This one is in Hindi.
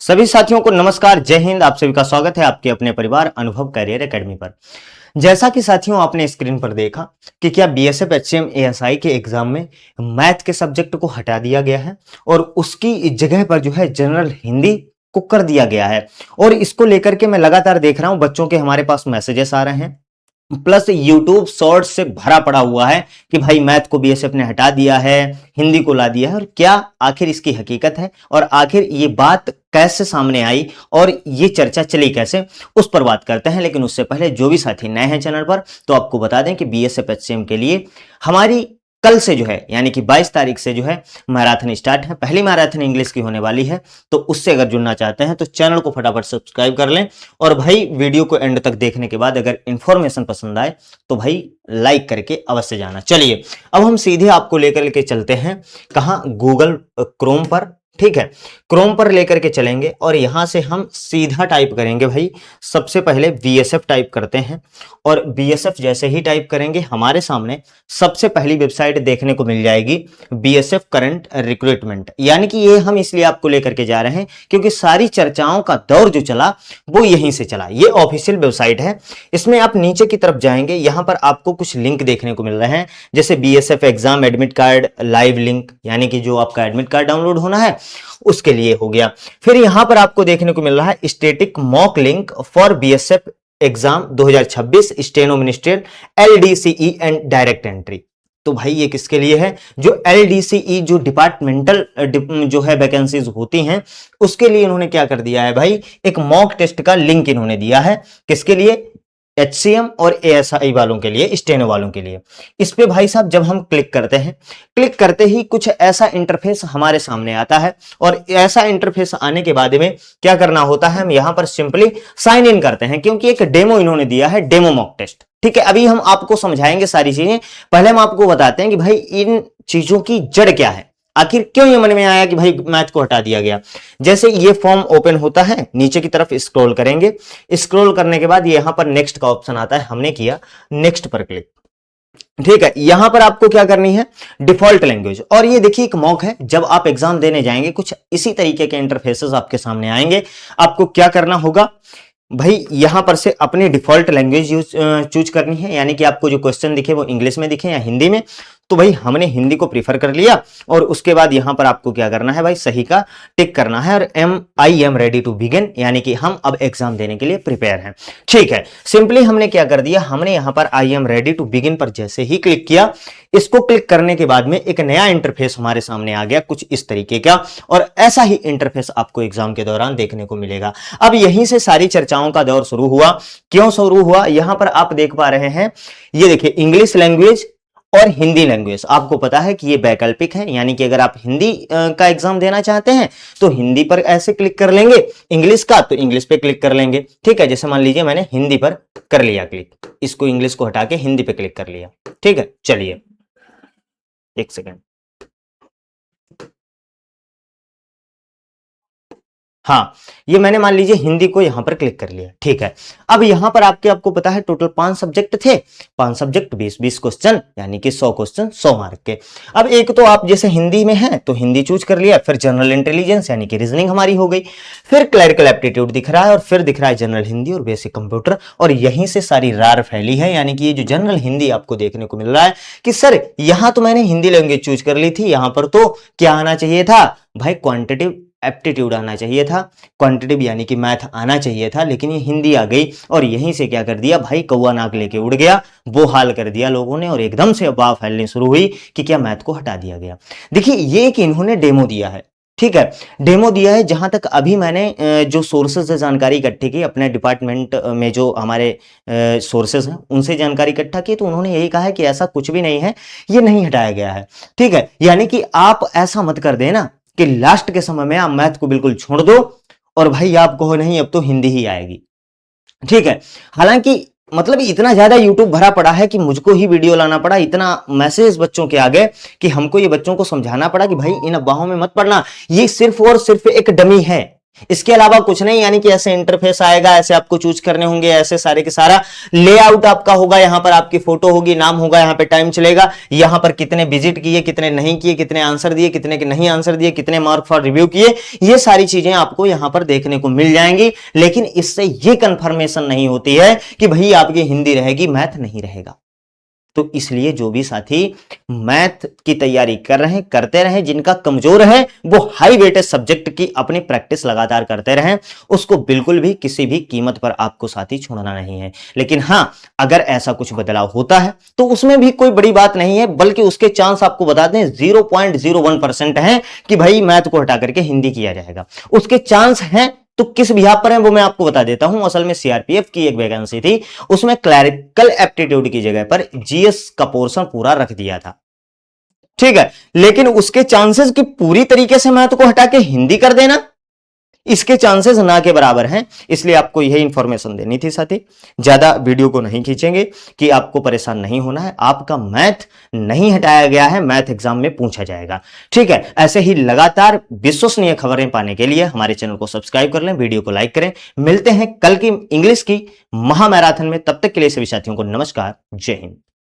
सभी साथियों को नमस्कार, जय हिंद। आप सभी का स्वागत है आपके अपने परिवार अनुभव करियर एकेडमी पर। जैसा कि साथियों आपने स्क्रीन पर देखा कि क्या बीएसएफ एचसीएम एएसआई के एग्जाम में मैथ के सब्जेक्ट को हटा दिया गया है और उसकी जगह पर जो है जनरल हिंदी को कर दिया गया है। और इसको लेकर के मैं लगातार देख रहा हूं, बच्चों के हमारे पास मैसेजेस आ रहे हैं, प्लस यूट्यूब शॉर्ट्स से भरा पड़ा हुआ है कि भाई मैथ को बीएसएफ ने हटा दिया है, हिंदी को ला दिया है। और क्या आखिर इसकी हकीकत है और आखिर ये बात कैसे सामने आई और ये चर्चा चली कैसे, उस पर बात करते हैं। लेकिन उससे पहले जो भी साथी नए हैं चैनल पर, तो आपको बता दें कि बीएसएफ एचसीएम के लिए हमारी कल से जो है यानी कि 22 तारीख से जो है मैराथन स्टार्ट है। पहली मैराथन इंग्लिश की होने वाली है, तो उससे अगर जुड़ना चाहते हैं तो चैनल को फटाफट सब्सक्राइब कर लें। और भाई वीडियो को एंड तक देखने के बाद अगर इंफॉर्मेशन पसंद आए तो भाई लाइक करके अवश्य जाना। चलिए अब हम सीधे आपको लेकर के चलते हैं कहां, गूगल क्रोम पर। ठीक है, क्रोम पर लेकर के चलेंगे और यहां से हम सीधा टाइप करेंगे भाई। सबसे पहले बीएसएफ टाइप करते हैं और बीएसएफ जैसे ही टाइप करेंगे हमारे सामने सबसे पहली वेबसाइट देखने को मिल जाएगी, बीएसएफ करंट रिक्रूटमेंट। यानी कि ये हम इसलिए आपको लेकर के जा रहे हैं क्योंकि सारी चर्चाओं का दौर जो चला वो यहीं से चला। ये ऑफिशियल वेबसाइट है। इसमें आप नीचे की तरफ जाएंगे, यहां पर आपको कुछ लिंक देखने को मिल रहे हैं, जैसे BSF exam admit card live link, यानी कि जो आपका एडमिट कार्ड डाउनलोड होना है उसके लिए हो गया। फिर यहां पर आपको देखने को मिल रहा है static mock link for BSF exam 2026 steno ministerial LDCE and direct entry. तो भाई ये किसके लिए है? जो एलडीसीई जो डिपार्टमेंटल जो है वैकेंसीज होती हैं उसके लिए इन्होंने क्या कर दिया है भाई, एक मॉक टेस्ट का लिंक इन्होंने दिया है। किसके लिए? एचसीएम और एएसआई वालों के लिए, स्टेनो वालों के लिए। इस पे भाई साहब जब हम क्लिक करते हैं, क्लिक करते ही कुछ ऐसा इंटरफेस हमारे सामने आता है और ऐसा इंटरफेस आने के बाद में क्या करना होता है, हम यहां पर सिंपली साइन इन करते हैं क्योंकि एक डेमो इन्होंने दिया है, डेमो मॉक टेस्ट। ठीक है, अभी हम आपको समझाएंगे सारी चीजें। पहले हम आपको बताते हैं कि भाई इन चीजों की जड़ क्या है, आखिर क्यों ये मन में आया कि भाई मैथ को हटा दिया गया। जैसे ये फॉर्म ओपन होता है, नीचे की तरफ स्क्रॉल करेंगे, स्क्रॉल करने के बाद यहां पर नेक्स्ट का ऑप्शन आता है, हमने किया नेक्स्ट पर क्लिक। ठीक है, यहां पर आपको क्या करनी है, डिफॉल्ट लैंग्वेज। और ये देखिए एक मॉक है, जब आप एग्जाम देने जाएंगे कुछ इसी तरीके के इंटरफेसेस आपके सामने आएंगे। आपको क्या करना होगा भाई, यहां पर से अपनी डिफॉल्ट लैंग्वेज चूज करनी है, यानी कि आपको जो क्वेश्चन दिखे वो इंग्लिश में दिखे या हिंदी में। तो भाई हमने हिंदी को प्रीफर कर लिया और उसके बाद यहां पर आपको क्या करना है भाई, सही का टिक करना है और I am ready to begin, यानी कि हम अब एग्जाम देने के लिए प्रिपेयर हैं। ठीक है, सिंपली हमने क्या कर दिया, हमने यहां पर I am ready to begin पर जैसे ही क्लिक किया, इसको क्लिक करने के बाद में एक नया इंटरफेस हमारे सामने आ गया कुछ इस तरीके का। और ऐसा ही इंटरफेस आपको एग्जाम के दौरान देखने को मिलेगा। अब यहीं से सारी चर्चाओं का दौर शुरू हुआ। क्यों शुरू हुआ? यहां पर आप देख पा रहे हैं, ये देखिए इंग्लिश लैंग्वेज और हिंदी लैंग्वेज। आपको पता है कि ये वैकल्पिक है, यानी कि अगर आप हिंदी का एग्जाम देना चाहते हैं तो हिंदी पर ऐसे क्लिक कर लेंगे, इंग्लिश का तो इंग्लिश पे क्लिक कर लेंगे। ठीक है, जैसे मान लीजिए मैंने हिंदी पर कर लिया क्लिक, इसको इंग्लिश को हटा के हिंदी पे क्लिक कर लिया। ठीक है, चलिए एक सेकेंड। हाँ, ये मैंने मान लीजिए हिंदी को यहां पर क्लिक कर लिया। ठीक है, अब यहां पर आपको पता है टोटल 5 सब्जेक्ट थे, 5 सब्जेक्ट 20-20 क्वेश्चन, यानी कि 100 क्वेश्चन 100 मार्क के। अब एक तो आप जैसे हिंदी में है तो हिंदी चूज कर लिया, फिर जनरल इंटेलिजेंस यानी कि रीजनिंग हमारी हो गई, फिर क्लरिकल एप्टीट्यूड दिख रहा है और फिर दिख रहा है जनरल हिंदी और बेसिक कंप्यूटर। और यहीं से सारी रार फैली है, यानी कि ये जो जनरल हिंदी आपको देखने को मिल रहा है कि सर यहां तो मैंने हिंदी लैंग्वेज चूज कर ली थी, यहां पर तो क्या आना चाहिए था भाई, क्वांटिटेटिव एप्टीट्यूड आना चाहिए था, क्वांटिटेटिव यानी कि मैथ आना चाहिए था, लेकिन ये हिंदी आ गई और यहीं से क्या कर दिया भाई, कौवा नाक लेके उड़ गया, वो हाल कर दिया लोगों ने। और एकदम से अफवाह फैलनी शुरू हुई कि क्या मैथ को हटा दिया गया। देखिए ये एक इन्होंने डेमो दिया है। ठीक है, डेमो दिया है। जहां तक अभी मैंने जो सोर्सेज से जानकारी इकट्ठी की, अपने डिपार्टमेंट में जो हमारे सोर्सेज हैं उनसे जानकारी इकट्ठा की, तो उन्होंने यही कहा है कि ऐसा कुछ भी नहीं है, ये नहीं हटाया गया है। ठीक है, यानी कि आप ऐसा मत कर देना कि लास्ट के समय में आप मैथ को बिल्कुल छोड़ दो और भाई आप कहो नहीं अब तो हिंदी ही आएगी। ठीक है, हालांकि मतलब इतना ज्यादा यूट्यूब भरा पड़ा है कि मुझको ही वीडियो लाना पड़ा, इतना मैसेज बच्चों के आ गए कि हमको ये बच्चों को समझाना पड़ा कि भाई इन अफवाहों में मत पड़ना, ये सिर्फ और सिर्फ एक डमी है। इसके अलावा कुछ नहीं, यानी कि ऐसे इंटरफेस आएगा, ऐसे आपको चूज करने होंगे, ऐसे सारे के सारा लेआउट आपका होगा, यहां पर आपकी फोटो होगी, नाम होगा, यहां पे टाइम चलेगा, यहां पर कितने विजिट किए, कितने नहीं किए, कितने आंसर दिए, कितने के नहीं आंसर दिए, कितने मार्क फॉर रिव्यू किए, ये सारी चीजें आपको यहां पर देखने को मिल जाएंगी। लेकिन इससे ये कंफर्मेशन नहीं होती है कि भाई आपकी हिंदी रहेगी, मैथ नहीं रहेगा। तो इसलिए जो भी साथी मैथ की तैयारी कर रहे हैं, करते रहे, जिनका कमजोर है वो हाई वेटेज सब्जेक्ट की अपनी प्रैक्टिस लगातार करते रहें, उसको बिल्कुल भी किसी भी कीमत पर आपको साथी छोड़ना नहीं है। लेकिन हां, अगर ऐसा कुछ बदलाव होता है तो उसमें भी कोई बड़ी बात नहीं है, बल्कि उसके चांस आपको बता दें 0.01% है कि भाई मैथ को हटा करके हिंदी किया जाएगा। उसके चांस हैं तो किस बिहाफ पर है वो मैं आपको बता देता हूं। असल में सीआरपीएफ की एक वैकेंसी थी, उसमें क्लैरिकल एप्टीट्यूड की जगह पर जीएस का पोर्शन पूरा रख दिया था, ठीक है। लेकिन उसके चांसेस कि पूरी तरीके से मैथ को हटा के हिंदी कर देना, इसके चांसेस ना के बराबर हैं। इसलिए आपको यही इंफॉर्मेशन देनी थी साथी। ज्यादा वीडियो को नहीं खींचेंगे कि आपको परेशान नहीं होना है। आपका मैथ नहीं हटाया गया है, मैथ एग्जाम में पूछा जाएगा, ठीक है। ऐसे ही लगातार विश्वसनीय खबरें पाने के लिए हमारे चैनल को सब्सक्राइब कर लें, वीडियो को लाइक करें। मिलते हैं कल की इंग्लिश की महामैराथन में, तब तक के लिए सभी साथियों को नमस्कार, जय हिंद।